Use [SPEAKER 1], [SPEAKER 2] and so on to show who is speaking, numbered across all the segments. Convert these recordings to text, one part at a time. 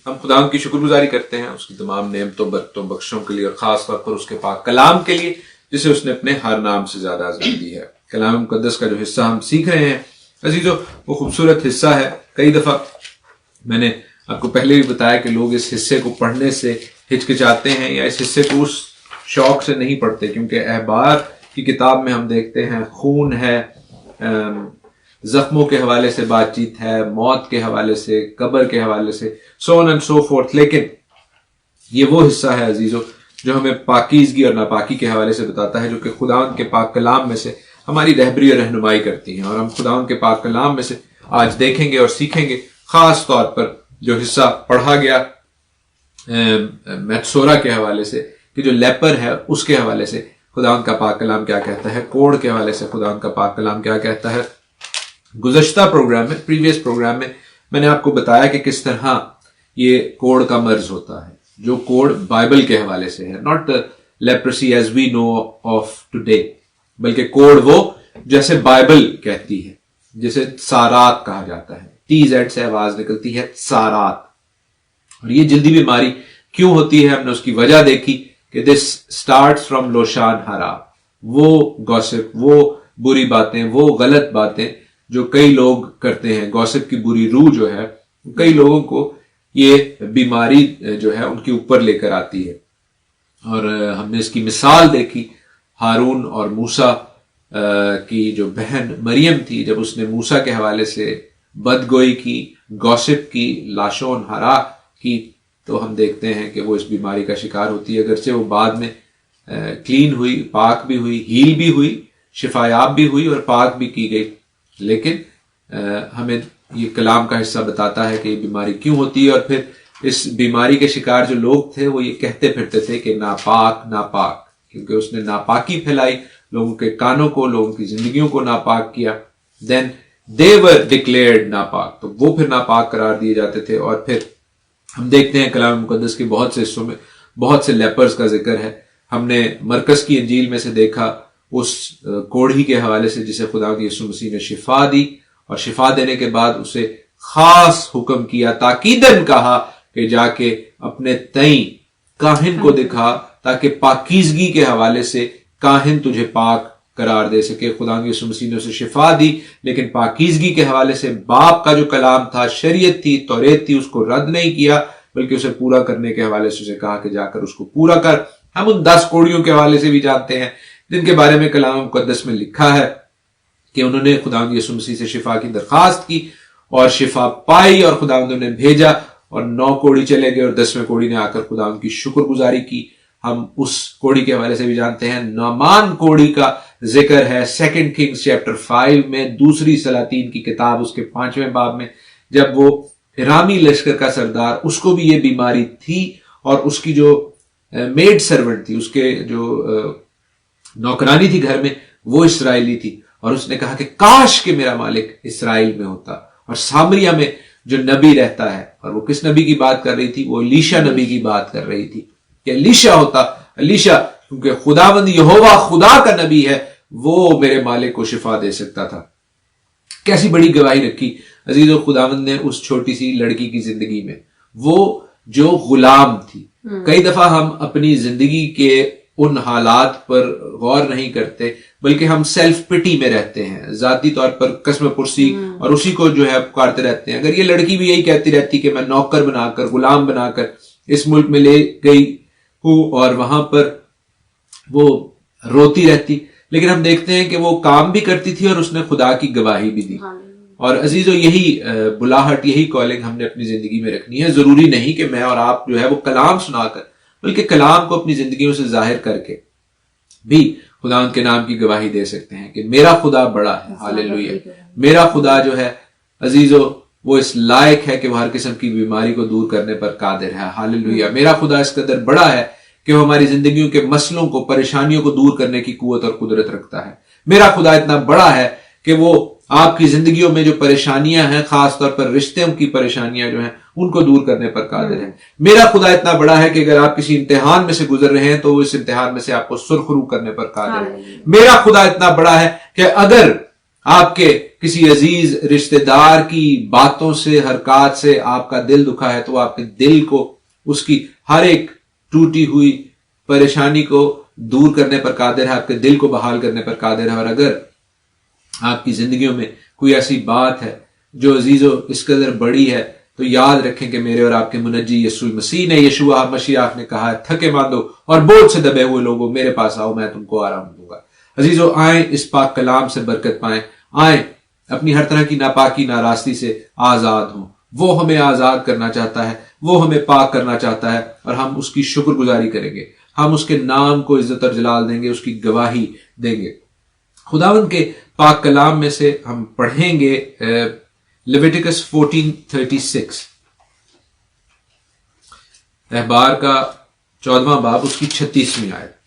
[SPEAKER 1] ہم خدا کی شکر گزاری کرتے ہیں اس کی تمام نعمتوں برکتوں بخشوں کے لیے، اور خاص طور پر اس کے پاک کلام کے لیے جسے اس نے اپنے ہر نام سے زیادہ عظیم دی ہے۔ کلام مقدس کا جو حصہ ہم سیکھ رہے ہیں عزیزو، وہ خوبصورت حصہ ہے۔ کئی دفعہ میں نے آپ کو پہلے بھی بتایا کہ لوگ اس حصے کو پڑھنے سے ہچکچاتے ہیں یا اس حصے کو اس شوق سے نہیں پڑھتے، کیونکہ احبار کی کتاب میں ہم دیکھتے ہیں خون ہے، زخموں کے حوالے سے بات چیت ہے، موت کے حوالے سے، قبر کے حوالے سے، so on and so forth۔ لیکن یہ وہ حصہ ہے عزیزو جو ہمیں پاکیزگی اور ناپاکی کے حوالے سے بتاتا ہے، جو کہ خداوند کے پاک کلام میں سے ہماری رہبری اور رہنمائی کرتی ہیں۔ اور ہم خداوند کے پاک کلام میں سے آج دیکھیں گے اور سیکھیں گے، خاص طور پر جو حصہ پڑھا گیا میتسورا کے حوالے سے، کہ جو لیپر ہے اس کے حوالے سے خداوند کا پاک کلام کیا کہتا ہے، کوڑ کے حوالے سے خداوند کا پاک کلام کیا کہتا ہے۔ گزشتہ پروگرام میں، پریویس پروگرام میں نے آپ کو بتایا کہ کس طرح یہ کوڑ کا مرض ہوتا ہے، جو کوڑ بائبل کے حوالے سے ہے، not the leprosy as we know of today، بلکہ کوڑ وہ جیسے بائبل کہتی ہے، جسے سارات کہا جاتا ہے، ٹی زیڈ سے آواز نکلتی ہے، سارات۔ اور یہ جلدی بیماری کیوں ہوتی ہے، ہم نے اس کی وجہ دیکھی کہ this starts from لوشان ہرا، وہ گوسپ، وہ بری باتیں، وہ غلط باتیں جو کئی لوگ کرتے ہیں، گوسپ کی بری روح جو ہے کئی لوگوں کو یہ بیماری جو ہے ان کے اوپر لے کر آتی ہے۔ اور ہم نے اس کی مثال دیکھی ہارون اور موسیٰ کی جو بہن مریم تھی، جب اس نے موسیٰ کے حوالے سے بدگوئی کی، گوسپ کی، لاشون ہرا کی، تو ہم دیکھتے ہیں کہ وہ اس بیماری کا شکار ہوتی ہے۔ اگرچہ وہ بعد میں کلین ہوئی، پاک بھی ہوئی، ہیل بھی ہوئی، شفایاب بھی ہوئی اور پاک بھی کی گئی، لیکن ہمیں یہ کلام کا حصہ بتاتا ہے کہ یہ بیماری کیوں ہوتی ہے۔ اور پھر اس بیماری کے شکار جو لوگ تھے وہ یہ کہتے پھرتے تھے کہ ناپاک ناپاک، کیونکہ اس نے ناپاکی پھیلائی، لوگوں کے کانوں کو، لوگوں کی زندگیوں کو ناپاک کیا، then they were declared ناپاک، تو وہ پھر ناپاک قرار دیے جاتے تھے۔ اور پھر ہم دیکھتے ہیں کلام مقدس کے بہت سے حصوں میں بہت سے لیپرز کا ذکر ہے۔ ہم نے مرکز کی انجیل میں سے دیکھا اس کوڑھی کے حوالے سے جسے خدا یسوع مسیح نے شفا دی، اور شفا دینے کے بعد اسے خاص حکم کیا، تاکیداً کہا کہ جا کے اپنے تئیں کاہن کو دکھا، تاکہ پاکیزگی کے حوالے سے کاہن تجھے پاک قرار دے سکے۔ خدا یسوع مسیح نے اسے شفا دی، لیکن پاکیزگی کے حوالے سے باپ کا جو کلام تھا، شریعت تھی، توریت تھی، اس کو رد نہیں کیا، بلکہ اسے پورا کرنے کے حوالے سے اسے کہا کہ جا کر اس کو پورا کر۔ ہم ان 10 کوڑیوں کے حوالے سے بھی جانتے ہیں جن کے بارے میں کلام مقدس میں لکھا ہے کہ انہوں نے خدا یسوع مسیح سے شفا کی درخواست کی اور شفا پائی، اور خدا نے بھیجا، اور 9 کوڑی چلے گئے اور 10ویں کوڑی نے آ کر خدا ان کی شکر گزاری کی۔ ہم اس کوڑی کے حوالے سے بھی جانتے ہیں، نعمان کوڑی کا ذکر ہے 2 کنگز چیپٹر 5 میں، دوسری سلاطین کی کتاب اس کے 5ویں باب میں، جب وہ ارامی لشکر کا سردار، اس کو بھی یہ بیماری تھی، اور اس کی جو میڈ سرونٹ تھی، اس کے جو نوکرانی تھی گھر میں، وہ اسرائیلی تھی، اور اس نے کہا کہ کاش کہ میرا مالک اسرائیل میں ہوتا۔ اور سامریہ میں جو نبی رہتا ہے، اور وہ کس نبی کی بات کر رہی تھی؟ وہ الیشا نبی کی بات کر رہی تھی کہ الیشا ہوتا، الیشا کیونکہ خداوند یہوہ خدا کا نبی ہے، وہ میرے مالک کو شفا دے سکتا تھا۔ کیسی بڑی گواہی رکھی عزیز و خداوند نے اس چھوٹی سی لڑکی کی زندگی میں، وہ جو غلام تھی۔ کئی دفعہ ہم اپنی زندگی کے ان حالات پر غور نہیں کرتے، بلکہ ہم سیلف پٹی میں رہتے ہیں، ذاتی طور پر قسم پرسی، اور اسی کو جو ہے پکارتے رہتے ہیں۔ اگر یہ لڑکی بھی یہی کہتی رہتی کہ میں نوکر بنا کر، غلام بنا کر اس ملک میں لے گئی ہوں، اور وہاں پر وہ روتی رہتی، لیکن ہم دیکھتے ہیں کہ وہ کام بھی کرتی تھی اور اس نے خدا کی گواہی بھی دی۔ اور عزیزو، یہی بلاہٹ، یہی کالنگ ہم نے اپنی زندگی میں رکھنی ہے۔ ضروری نہیں کہ میں اور آپ جو ہے وہ کلام سنا کر، بلکہ کلام کو اپنی زندگیوں سے ظاہر کر کے بھی خدا ان کے نام کی گواہی دے سکتے ہیں کہ میرا خدا بڑا ہے، ہاللیلویہ۔ میرا خدا جو ہے عزیزو، وہ اس لائق ہے کہ وہ ہر قسم کی بیماری کو دور کرنے پر قادر ہے، ہاللیلویہ۔ میرا خدا اس قدر بڑا ہے کہ وہ ہماری زندگیوں کے مسئلوں کو، پریشانیوں کو دور کرنے کی قوت اور قدرت رکھتا ہے۔ میرا خدا اتنا بڑا ہے کہ وہ آپ کی زندگیوں میں جو پریشانیاں ہیں، خاص طور پر رشتوں کی پریشانیاں جو ہیں، ان کو دور کرنے پر قادر ہے۔ میرا خدا اتنا بڑا ہے کہ اگر آپ کسی امتحان میں سے گزر رہے ہیں تو وہ اس امتحان میں سے آپ کو سرخرو کرنے پر قادر ہے۔ میرا خدا اتنا بڑا ہے کہ اگر آپ کے کسی عزیز رشتہ دار کی باتوں سے حرکات سے آپ کا دل دکھا ہے تو وہ آپ کے دل کو اس کی ہر ایک ٹوٹی ہوئی پریشانی کو دور کرنے پر قادر ہے, آپ کے دل کو بحال کرنے پر قادر ہے. اور اگر آپ کی زندگیوں میں کوئی ایسی بات ہے جو عزیزو اس قدر بڑی ہے تو یاد رکھیں کہ میرے اور آپ کے منجی یسوع مسیح نے, یشوع مشیخ نے کہا ہے, تھکے ماندو اور بوجھ سے دبے ہوئے لوگوں میرے پاس آؤ, میں تم کو آرام دوں گا. عزیزو آئیں اس پاک کلام سے برکت پائیں, آئیں اپنی ہر طرح کی ناپاکی ناراستی سے آزاد ہوں. وہ ہمیں آزاد کرنا چاہتا ہے, وہ ہمیں پاک کرنا چاہتا ہے, اور ہم اس کی شکر گزاری کریں گے, ہم اس کے نام کو عزت اور جلال دیں گے, اس کی گواہی دیں گے. خداوند کے پاک کلام میں سے ہم پڑھیں گے لیویٹیکس 14:36, احبار کا 14واں باب, اس کی 36ویں آیت.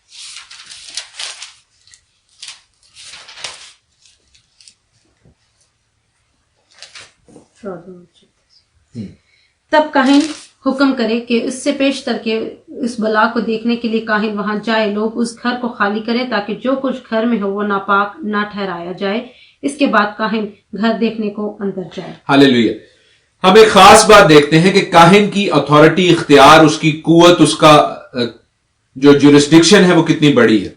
[SPEAKER 2] تب کاہن حکم کرے کہ اس سے پیشتر کے اس بلا کو دیکھنے کے لیے کاہن وہاں جائے, لوگ اس گھر کو خالی کریں تاکہ جو کچھ گھر میں ہو وہ ناپاک نہ ٹھہرایا جائے. اس کے بعد کاہن گھر دیکھنے کو اندر جائے. ہاللیلویہ.
[SPEAKER 1] ہم ایک خاص بات دیکھتے ہیں کہ کاہن کی اتھارٹی, اختیار, اس کی قوت, اس کا جو جورسڈکشن ہے وہ کتنی بڑی ہے.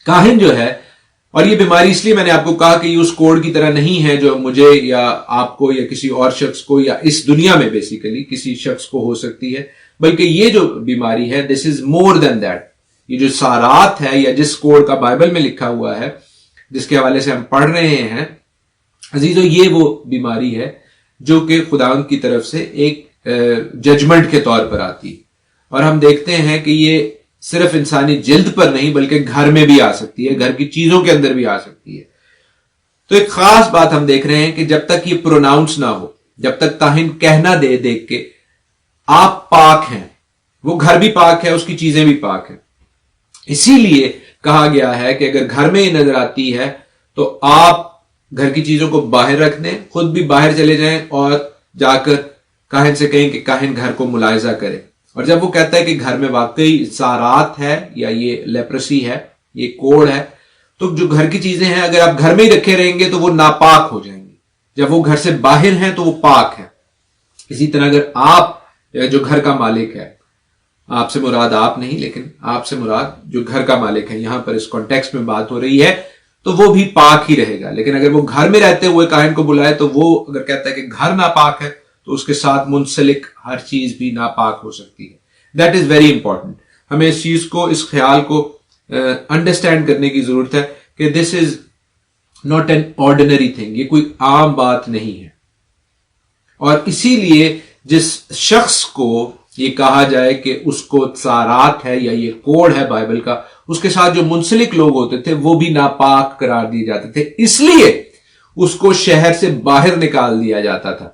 [SPEAKER 1] کاہن جو ہے, اور یہ بیماری اس لیے میں نے آپ کو کہا کہ یہ اس کوڑ کی طرح نہیں ہے جو مجھے یا آپ کو یا کسی اور شخص کو یا اس دنیا میں بیسیکلی کسی شخص کو ہو سکتی ہے, بلکہ یہ جو بیماری ہے دس از مور دین دیٹ. یہ جو سارات ہے یا جس کوڑ کا بائبل میں لکھا ہوا ہے جس کے حوالے سے ہم پڑھ رہے ہیں عزیزو, یہ وہ بیماری ہے جو کہ خداوند کی طرف سے ایک ججمنٹ کے طور پر آتی ہے. اور ہم دیکھتے ہیں کہ یہ صرف انسانی جلد پر نہیں بلکہ گھر میں بھی آ سکتی ہے, گھر کی چیزوں کے اندر بھی آ سکتی ہے. تو ایک خاص بات ہم دیکھ رہے ہیں کہ جب تک یہ پروناؤنس نہ ہو, جب تک کاہن کہنا دے دیکھ کے آپ پاک ہیں, وہ گھر بھی پاک ہے, اس کی چیزیں بھی پاک ہیں. اسی لیے کہا گیا ہے کہ اگر گھر میں ہی نظر آتی ہے تو آپ گھر کی چیزوں کو باہر رکھ دیں, خود بھی باہر چلے جائیں اور جا کر کاہن سے کہیں کہ کاہن گھر کو ملاحظہ کرے. اور جب وہ کہتا ہے کہ گھر میں واقعی سارات ہے یا یہ لیپرسی ہے, یہ کوڑ ہے, تو جو گھر کی چیزیں ہیں اگر آپ گھر میں ہی رکھے رہیں گے تو وہ ناپاک ہو جائیں گی. جب وہ گھر سے باہر ہیں تو وہ پاک ہے. اسی طرح اگر آپ جو گھر کا مالک ہے, آپ سے مراد آپ نہیں لیکن آپ سے مراد جو گھر کا مالک ہے, یہاں پر اس کانٹیکسٹ میں بات ہو رہی ہے, تو وہ بھی پاک ہی رہے گا. لیکن اگر وہ گھر میں رہتے ہوئے کاہن کو بلائے تو وہ اگر کہتا ہے کہ گھر ناپاک ہے تو اس کے ساتھ منسلک ہر چیز بھی ناپاک ہو سکتی ہے. That is very important. ہمیں اس چیز کو, اس خیال کو انڈرسٹینڈ کرنے کی ضرورت ہے کہ this is not an ordinary thing, یہ کوئی عام بات نہیں ہے. اور اسی لیے جس شخص کو یہ کہا جائے کہ اس کو سارات ہے یا یہ کوڑ ہے بائبل کا, اس کے ساتھ جو منسلک لوگ ہوتے تھے وہ بھی ناپاک قرار دیے جاتے تھے, اس لیے اس کو شہر سے باہر نکال دیا جاتا تھا.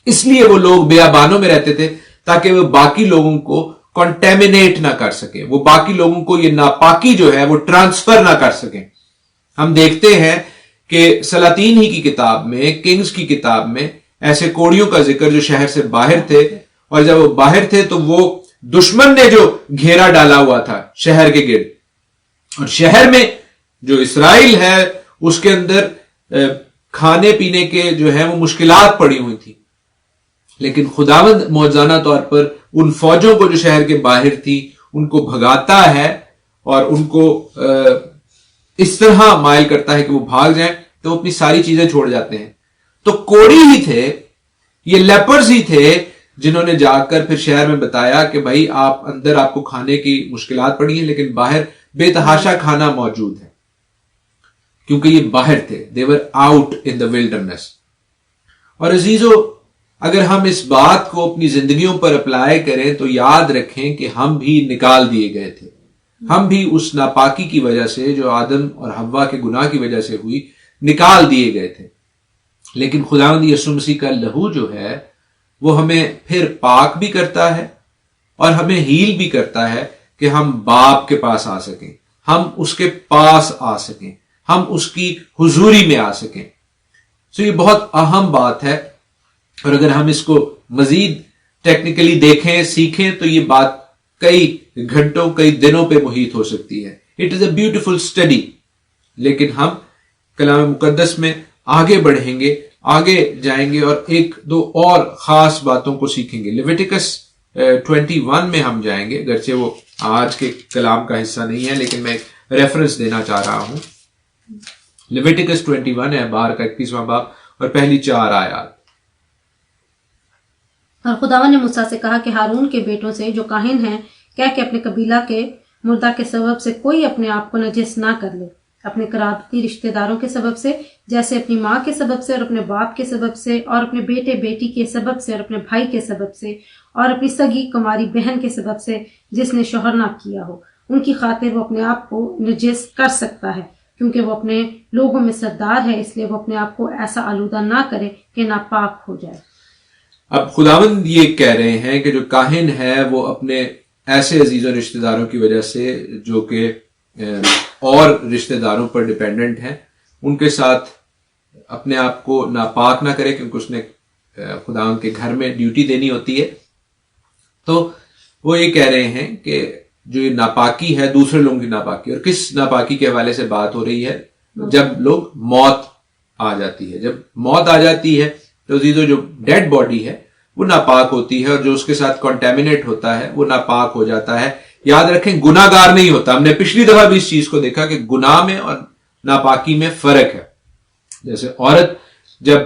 [SPEAKER 1] اس لیے وہ لوگ بیابانوں میں رہتے تھے تاکہ وہ باقی لوگوں کو کنٹیمنیٹ نہ کر سکے, وہ باقی لوگوں کو یہ ناپاکی جو ہے وہ ٹرانسفر نہ کر سکیں. ہم دیکھتے ہیں کہ سلاطین ہی کی کتاب میں, کنگز کی کتاب میں ایسے کوڑیوں کا ذکر جو شہر سے باہر تھے, اور جب وہ باہر تھے تو وہ دشمن نے جو گھیرا ڈالا ہوا تھا شہر کے گرد, اور شہر میں جو اسرائیل ہے اس کے اندر کھانے پینے کے جو ہے وہ مشکلات پڑی ہوئی تھی. لیکن خداوند معجزانہ طور پر ان فوجوں کو جو شہر کے باہر تھی ان کو بھگاتا ہے اور ان کو اس طرح مائل کرتا ہے کہ وہ بھاگ جائیں, تو وہ اپنی ساری چیزیں چھوڑ جاتے ہیں. تو کوڑی ہی تھے, یہ لیپرز ہی تھے جنہوں نے جا کر پھر شہر میں بتایا کہ بھائی آپ اندر آپ کو کھانے کی مشکلات پڑی ہیں لیکن باہر بے تحاشا کھانا موجود ہے, کیونکہ یہ باہر تھے. they were out in the wilderness. اور عزیزو, اگر ہم اس بات کو اپنی زندگیوں پر اپلائی کریں تو یاد رکھیں کہ ہم بھی نکال دیے گئے تھے. ہم بھی اس ناپاکی کی وجہ سے جو آدم اور حوا کے گناہ کی وجہ سے ہوئی نکال دیے گئے تھے. لیکن خداوند یسوع مسیح کا لہو جو ہے وہ ہمیں پھر پاک بھی کرتا ہے اور ہمیں ہیل بھی کرتا ہے کہ ہم باپ کے پاس آ سکیں, ہم اس کے پاس آ سکیں, ہم اس کی حضوری میں آ سکیں. یہ بہت اہم بات ہے, اور اگر ہم اس کو مزید ٹیکنیکلی دیکھیں سیکھیں تو یہ بات کئی گھنٹوں کئی دنوں پہ محیط ہو سکتی ہے. It is a beautiful study. لیکن ہم کلام مقدس میں آگے بڑھیں گے, آگے جائیں گے اور ایک دو اور خاص باتوں کو سیکھیں گے. لیویٹیکس 21 میں ہم جائیں گے, اگرچہ وہ آج کے کلام کا حصہ نہیں ہے لیکن میں ریفرنس دینا چاہ رہا ہوں. لیویٹیکس 21 ہے, بار کا 21واں باب اور پہلی 4 آیات.
[SPEAKER 2] اور خداوند نے موسیٰ سے کہا کہ ہارون کے بیٹوں سے جو کاہن ہیں کہہ کہ اپنے قبیلہ کے مردہ کے سبب سے کوئی اپنے آپ کو نجس نہ کر لے, اپنے قرابتی رشتہ داروں کے سبب سے, جیسے اپنی ماں کے سبب سے اور اپنے باپ کے سبب سے اور اپنے بیٹے بیٹی کے سبب سے اور اپنے بھائی کے سبب سے اور اپنی سگی کماری بہن کے سبب سے جس نے شوہر نہ کیا ہو, ان کی خاطر وہ اپنے آپ کو نجس کر سکتا ہے, کیونکہ وہ اپنے لوگوں میں سردار ہے, اس لیے وہ اپنے آپ کو ایسا آلودہ نہ کرے کہ ناپاک ہو جائے.
[SPEAKER 1] اب خداوند یہ کہہ رہے ہیں کہ جو کاہن ہے وہ اپنے ایسے عزیز و رشتہ داروں کی وجہ سے جو کہ اور رشتہ داروں پر ڈیپینڈنٹ ہیں, ان کے ساتھ اپنے آپ کو ناپاک نہ کرے, کیونکہ اس نے خداوند کے گھر میں ڈیوٹی دینی ہوتی ہے. تو وہ یہ کہہ رہے ہیں کہ جو یہ ناپاکی ہے دوسرے لوگوں کی ناپاکی, اور کس ناپاکی کے حوالے سے بات ہو رہی ہے, جب لوگ موت آ جاتی ہے. جب موت آ جاتی ہے تو عزیزو جو ڈیڈ باڈی ہے وہ ناپاک ہوتی ہے, اور جو اس کے ساتھ کنٹامینیٹ ہوتا ہے وہ ناپاک ہو جاتا ہے. یاد رکھیں گناہ گار نہیں ہوتا. ہم نے پچھلی دفعہ بھی اس چیز کو دیکھا کہ گناہ میں اور ناپاکی میں فرق ہے. جیسے عورت جب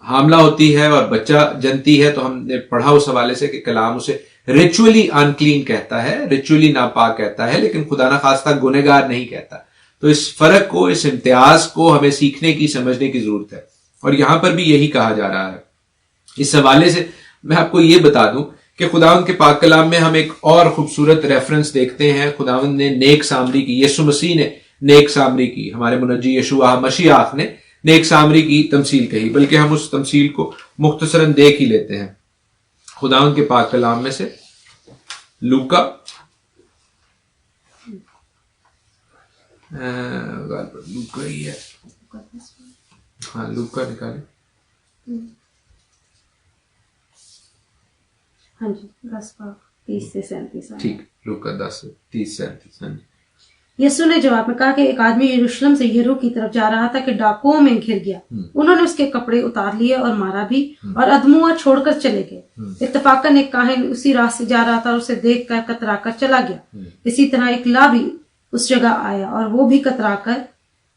[SPEAKER 1] حاملہ ہوتی ہے اور بچہ جنتی ہے تو ہم نے پڑھا اس حوالے سے کہ کلام اسے ریچولی انکلین کہتا ہے, ریچولی ناپاک کہتا ہے, لیکن خدا نخواستہ گنہگار نہیں کہتا. تو اس فرق کو, اس امتیاز کو ہمیں سیکھنے کی, سمجھنے کی ضرورت ہے. اور یہاں پر بھی یہی کہا جا رہا ہے. اس حوالے سے میں آپ کو یہ بتا دوں کہ خداوند کے پاک کلام میں ہم ایک اور خوبصورت ریفرنس دیکھتے ہیں. خداوند نے نیک سامری کی, یسوع مسیح نے نیک سامری کی, ہمارے منجی یشوع مسیح نے نیک سامری کی تمثیل کہی, بلکہ ہم اس تمثیل کو مختصراً دیکھ ہی لیتے ہیں خداوند کے پاک کلام میں سے. لوکا لوکا ہی ہے, ہاں لوکا نکالے.
[SPEAKER 2] ہاں جی 10:30 سے 37.
[SPEAKER 1] ٹھیک, لوکا 10:30 سے 37. ہاں جی.
[SPEAKER 2] یسوع نے جواب میں کہا کہ ایک آدمی یروشلم سے یریحو کی طرف جا رہا تھا کہ ڈاکوؤں میں گھر گیا. انہوں نے اس کے کپڑے اتار لیے اور مارا بھی, اور ادموا چھوڑ کر چلے گئے. اتفاقاً ایک کاہن اسی راہ سے جا رہا تھا اور اسے دیکھ کر کترا کر چلا گیا. اسی طرح ایک لاوی اس جگہ آیا اور وہ بھی کترا کر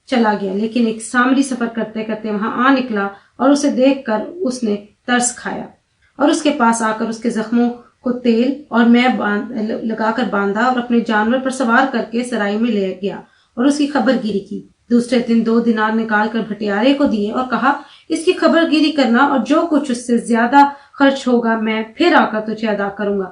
[SPEAKER 2] چلا گیا. لیکن ایک سامری سفر کرتے کرتے وہاں آ نکلا اور اسے دیکھ کر اس نے ترس کھایا اور اس کے پاس آ کر اس کے زخموں کو تیل اور میں لگا کر باندھا اور اپنے جانور پر سوار کر کے سرائی میں لے گیا اور اس کی خبر گیری کی. دوسرے دن 2 دینار نکال کر بھٹیارے کو دیے اور کہا اس کی خبر گیری کرنا, اور جو کچھ اس سے زیادہ خرچ ہوگا میں پھر آ کر تجھے ادا کروں گا.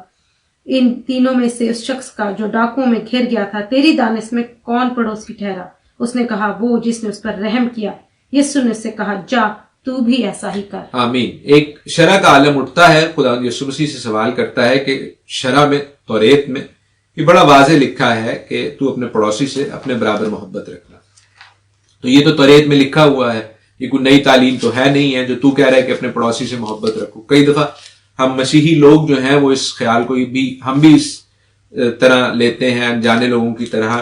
[SPEAKER 2] ان تینوں میں سے اس شخص کا جو ڈاکوؤں میں گھر گیا تھا تیری دانش میں کون پڑوسی ٹھہرا؟ اس نے کہا وہ جس نے اس پر رحم کیا. یسوع نے اس سے کہا جا تو بھی ایسا ہی کر. آمین.
[SPEAKER 1] ایک شرع کا عالم اٹھتا ہے, خدا یسوع مسیح سے سوال کرتا ہے کہ شرع میں, توریت میں یہ بڑا واضح لکھا ہے کہ تو اپنے پڑوسی سے اپنے برابر محبت رکھنا. تو یہ تو توریت میں لکھا ہوا ہے, یہ کوئی نئی تعلیم تو ہے نہیں ہے جو تو کہہ رہا ہے کہ اپنے پڑوسی سے محبت رکھو. کئی دفعہ ہم مسیحی لوگ جو ہیں وہ اس خیال کو بھی, ہم بھی اس طرح لیتے ہیں انجانے لوگوں کی طرح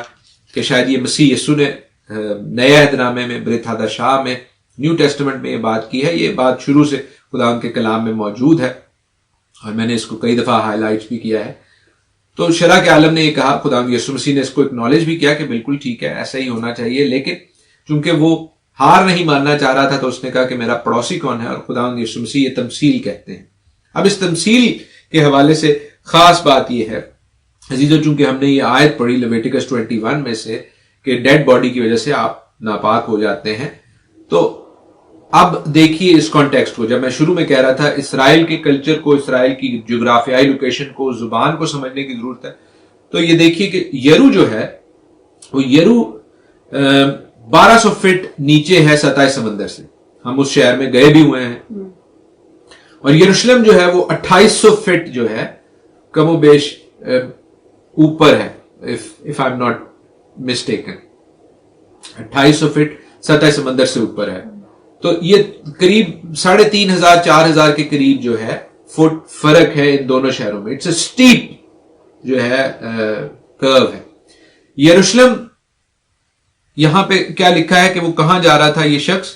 [SPEAKER 1] کہ شاید یہ مسیح یسوع نے نئے عہد نامے میں برت شاہ میں نیو ٹیسٹمنٹ میں یہ بات کی ہے. یہ بات شروع سے خدا ان کے کلام میں موجود ہے اور میں نے اس کو کئی دفعہ ہائی لائٹ بھی کیا ہے. تو شرع کے عالم نے یہ کہا, خدا یسوع مسیح نے اس کو اکنالج بھی کیا کہ بالکل ٹھیک ہے, ایسا ہی ہونا چاہیے. لیکن چونکہ وہ ہار نہیں ماننا چاہ رہا تھا تو اس نے کہا کہ میرا پڑوسی کون ہے, اور خدا یسوع مسیح یہ تمثیل کہتے ہیں. اب اس تمثیل کے حوالے سے خاص بات یہ ہے عزیزو, چونکہ ہم نے یہ آیت پڑھی لیویٹیکس 21 میں سے کہ ڈیڈ باڈی کی وجہ سے آپ ناپاک ہو جاتے ہیں. تو اب دیکھیے اس کانٹیکسٹ کو. جب میں شروع میں کہہ رہا تھا اسرائیل کے کلچر کو, اسرائیل کی جغرافیائی لوکیشن کو, زبان کو سمجھنے کی ضرورت ہے. تو یہ دیکھیے کہ یرو جو ہے وہ یرو 1200 فٹ نیچے ہے سطح سمندر سے. ہم اس شہر میں گئے بھی ہوئے ہیں. اور یروشلم جو ہے وہ 2800 فٹ جو ہے کم و بیش اوپر ہے, if I'm not mistaken 2800 fit سطح سمندر سے اوپر ہے. تو یہ قریب 3500-4000 کے قریب جو ہے فٹ فرق ہے ان دونوں شہروں میں. اٹس اے اسٹیپ جو ہے کرو ہے. یروشلم یہاں پہ کیا لکھا ہے کہ وہ کہاں جا رہا تھا یہ شخص,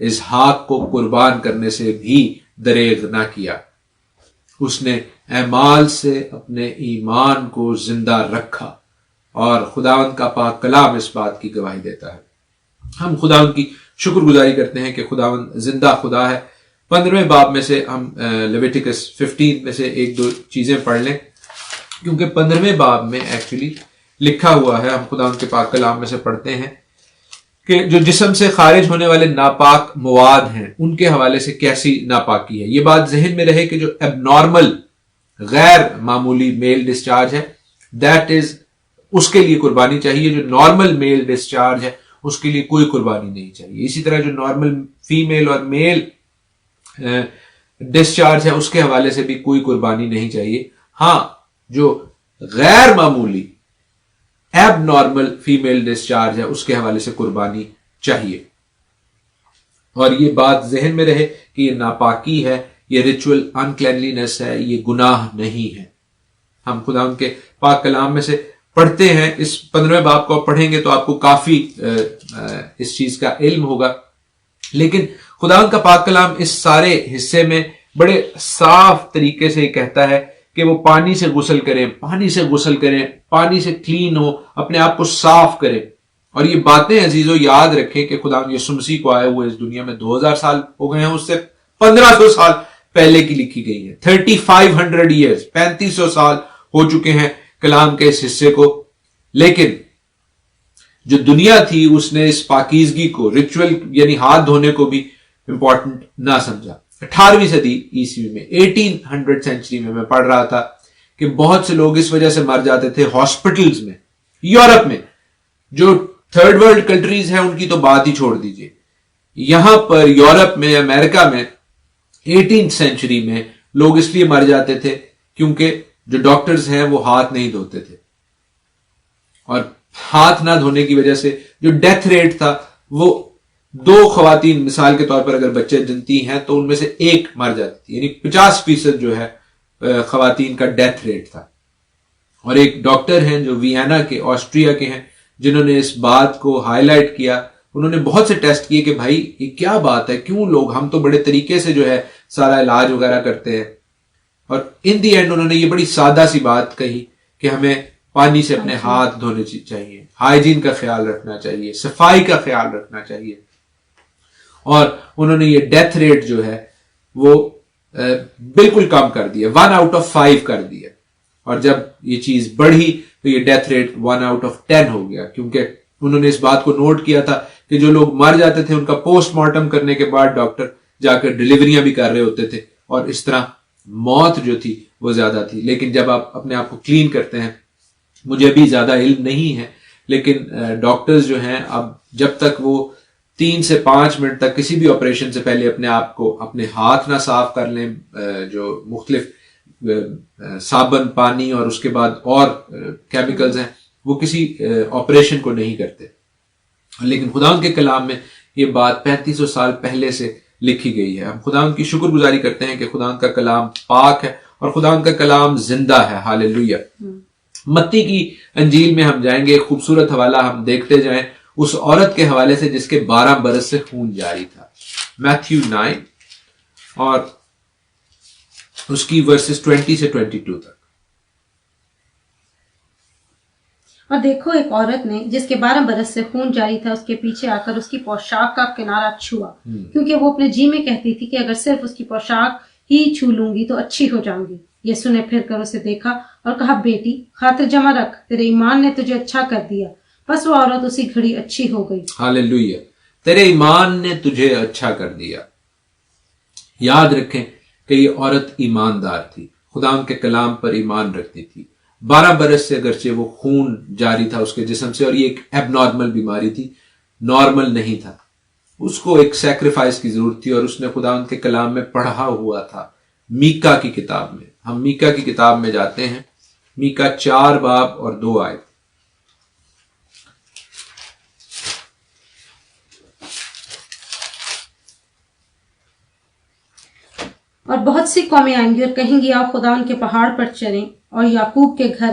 [SPEAKER 1] اسحاق کو قربان کرنے سے بھی دریغ نہ کیا. اس نے اعمال سے اپنے ایمان کو زندہ رکھا اور خداوند کا پاک کلام اس بات کی گواہی دیتا ہے. ہم خداوند کی شکر گزاری کرتے ہیں کہ خداوند زندہ خدا ہے. 15ویں باب میں سے ہم لیویٹیکس 15 میں سے ایک دو چیزیں پڑھ لیں، کیونکہ 15ویں باب میں ایکچولی لکھا ہوا ہے. ہم خداوند کے پاک کلام میں سے پڑھتے ہیں کہ جو جسم سے خارج ہونے والے ناپاک مواد ہیں ان کے حوالے سے کیسی ناپاکی ہے. یہ بات ذہن میں رہے کہ جو اب نارمل غیر معمولی میل ڈسچارج ہے دیٹ از اس کے لیے قربانی چاہیے. جو نارمل میل ڈسچارج ہے اس کے لیے کوئی قربانی نہیں چاہیے. اسی طرح جو نارمل فیمیل اور میل ڈسچارج ہے اس کے حوالے سے بھی کوئی قربانی نہیں چاہیے. ہاں جو غیر معمولی ایب نارمل فیمیل ڈسچارج ہے اس کے حوالے سے قربانی چاہیے. اور یہ بات ذہن میں رہے کہ یہ ناپاکی ہے، یہ ریچول انکلینلینس ہے، یہ گناہ نہیں ہے. ہم خدا ان کے پاک کلام میں سے پڑھتے ہیں. اس 15ویں باب کو پڑھیں گے تو آپ کو کافی اس چیز کا علم ہوگا. لیکن خدا ان کا پاک کلام اس سارے حصے میں بڑے صاف طریقے سے کہتا ہے کہ وہ پانی سے غسل کریں، پانی سے غسل کریں، پانی سے کلین ہو، اپنے آپ کو صاف کریں. اور یہ باتیں عزیزو یاد رکھیں کہ خدا یسوع مسیح کو آئے ہوئے اس دنیا میں 2000 سال ہو گئے ہیں، اس سے 1500 سال پہلے کی لکھی گئی ہے. 3500 ایئرز 3500 سال ہو چکے ہیں کلام کے اس حصے کو. لیکن جو دنیا تھی اس نے اس پاکیزگی کو ریچول یعنی ہاتھ دھونے کو بھی امپورٹنٹ نہ سمجھا. 18ویں صدی عیسوی میں 1800 سینچری میں پڑھ رہا تھا کہ بہت سے لوگ اس وجہ سے مر جاتے تھے ہاسپٹلز میں. یورپ میں جو تھرڈ ورلڈ کنٹریز ہیں ان کی تو بات ہی چھوڑ دیجئے، یہاں پر یورپ میں امریکہ میں 18 سینچری میں لوگ اس لیے مر جاتے تھے کیونکہ جو ڈاکٹرز ہیں وہ ہاتھ نہیں دھوتے تھے. اور ہاتھ نہ دھونے کی وجہ سے جو ڈیتھ ریٹ تھا وہ 2 خواتین مثال کے طور پر اگر بچے جنتی ہیں تو ان میں سے ایک مر جاتی تھی، یعنی 50% جو ہے خواتین کا ڈیتھ ریٹ تھا. اور ایک ڈاکٹر ہیں جو ویانا کے آسٹریا کے ہیں جنہوں نے اس بات کو ہائی لائٹ کیا. انہوں نے بہت سے ٹیسٹ کیے کہ بھائی یہ کیا بات ہے، کیوں لوگ، ہم تو بڑے طریقے سے جو ہے سارا علاج وغیرہ کرتے ہیں. اور ان دی اینڈ انہوں نے یہ بڑی سادہ سی بات کہی کہ ہمیں پانی سے اپنے ہاتھ دھونے چاہیے، ہائیجین کا خیال رکھنا چاہیے، صفائی کا خیال رکھنا چاہیے. اور انہوں نے یہ ڈیتھ ریٹ جو ہے وہ بالکل کم کر دیا، 1 آؤٹ آف 5 کر دیا. اور جب یہ چیز بڑھی تو یہ ڈیتھ ریٹ 1 آؤٹ آف 10 ہو گیا، کیونکہ انہوں نے اس بات کو نوٹ کیا تھا کہ جو لوگ مر جاتے تھے ان کا پوسٹ مارٹم کرنے کے بعد ڈاکٹر جا کر ڈیلیوریاں بھی کر رہے ہوتے تھے اور اس طرح موت جو تھی وہ زیادہ تھی. لیکن جب آپ اپنے آپ کو کلین کرتے ہیں، مجھے بھی زیادہ علم نہیں ہے لیکن ڈاکٹرز جو ہیں اب جب تک وہ 3 سے 5 منٹ تک کسی بھی آپریشن سے پہلے اپنے آپ کو اپنے ہاتھ نہ صاف کر لیں، جو مختلف صابن، پانی اور اس کے بعد اور کیمیکلز ہیں، وہ کسی آپریشن کو نہیں کرتے. لیکن خدا کے کلام میں یہ بات 3500 سال پہلے سے لکھی گئی ہے. ہم خدا کی شکر گزاری کرتے ہیں کہ خدا کا کلام پاک ہے اور خدا کا کلام زندہ ہے. ہاللیلویہ. متی کی انجیل میں ہم جائیں گے، ایک خوبصورت حوالہ ہم دیکھتے جائیں اس عورت کے حوالے سے جس کے 12 برس سے خون جاری تھا. میتھیو 9 اور اس کی ورسز 20 سے 22 تک.
[SPEAKER 2] اور دیکھو ایک عورت نے جس کے 12 برس سے خون جاری تھا اس کے پیچھے آ کر اس کی پوشاک کا کنارہ چھوا، کیونکہ وہ اپنے جی میں کہتی تھی کہ اگر صرف اس کی پوشاک ہی چھو لوں گی تو اچھی ہو جاؤں گی. یسوع نے پھر کر اسے دیکھا اور کہا، بیٹی خاطر جمع رکھ، تیرے ایمان نے تجھے اچھا کر دیا. بس وہ عورت اسی گھڑی اچھی ہو گئی. ہاللیلویہ.
[SPEAKER 1] تیرے ایمان نے تجھے اچھا کر دیا. یاد رکھیں کہ یہ عورت ایماندار تھی، خدا ان کے کلام پر ایمان رکھتی تھی. 12 برس سے اگرچہ وہ خون جاری تھا اس کے جسم سے، اور یہ ایک ایب نارمل بیماری تھی، نارمل نہیں تھا. اس کو ایک سیکریفائس کی ضرورت تھی اور اس نے خدا ان کے کلام میں پڑھا ہوا تھا. میکا کی کتاب میں، ہم میکا کی کتاب میں جاتے ہیں. میکا 4 باب اور 2 آیت.
[SPEAKER 2] اور بہت سی قومیں آئیں گی اور کہیں گی، آؤ خدا ان کے پہاڑ پر چلیں اور یعقوب کے گھر